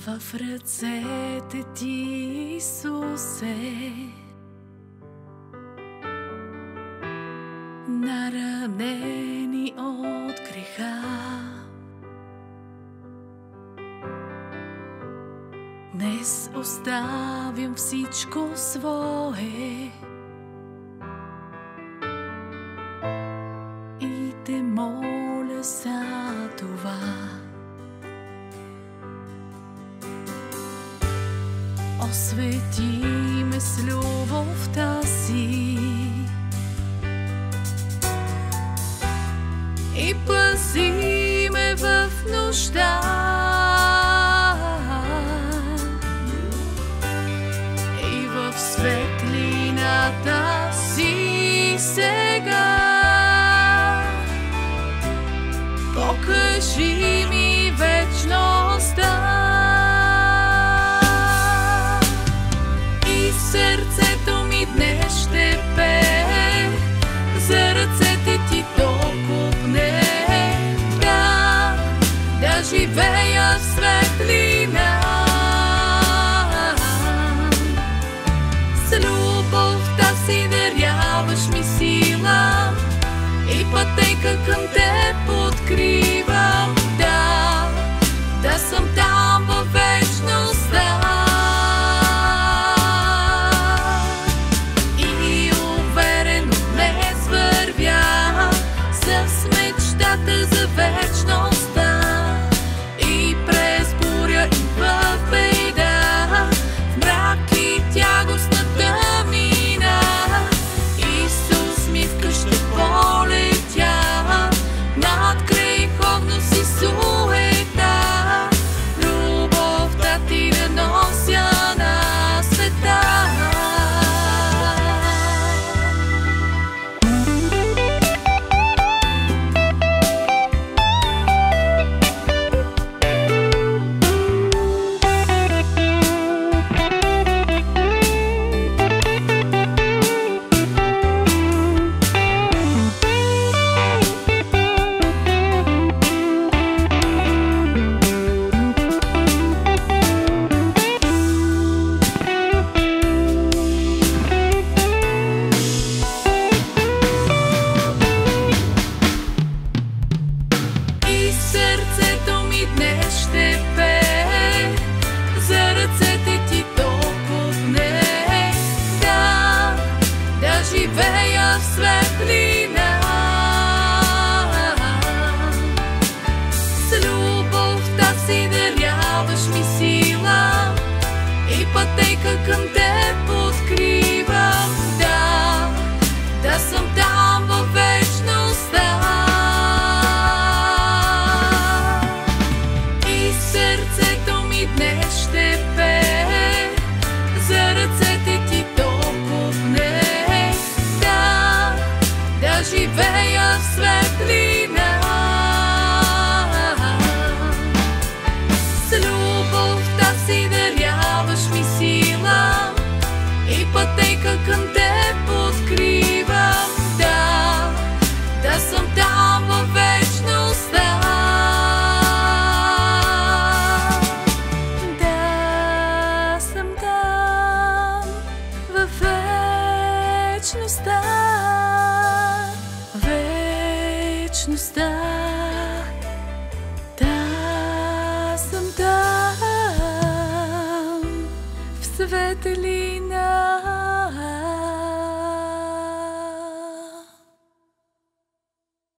в ръцете ти, Исусе, наранени от греха. Днес оставям всичко свое и те моля за това. Освети ме с любовта си и пази ме в нужда. И в светлината си сега покажи ми вечността. Сърцето ми днес ще пее за ръцете ти толкова не. Да живея в светлина. С любовта си даряваш ми сила и пътека към теб откривам. Да съм там във вечността. За вечността и през буря и в беда, в мрак и тягостна тъмнина, Исус ми вкъща полетя над греховност и суета. Любовта ти да нося на света. Сърцето ми днес ще пее за ръцете ти толкова не. Да живея в светлина. С любовта си даряваш ми сила и пътека към теб откривам. Да съм там във вечността. Днес ще пее за ръцете ти толкова не. Да живея в светлина. С любовта си даряваш ми сила и пътека към теб откривам. Да съм там във вечността. Вечността, да съм там в светлина.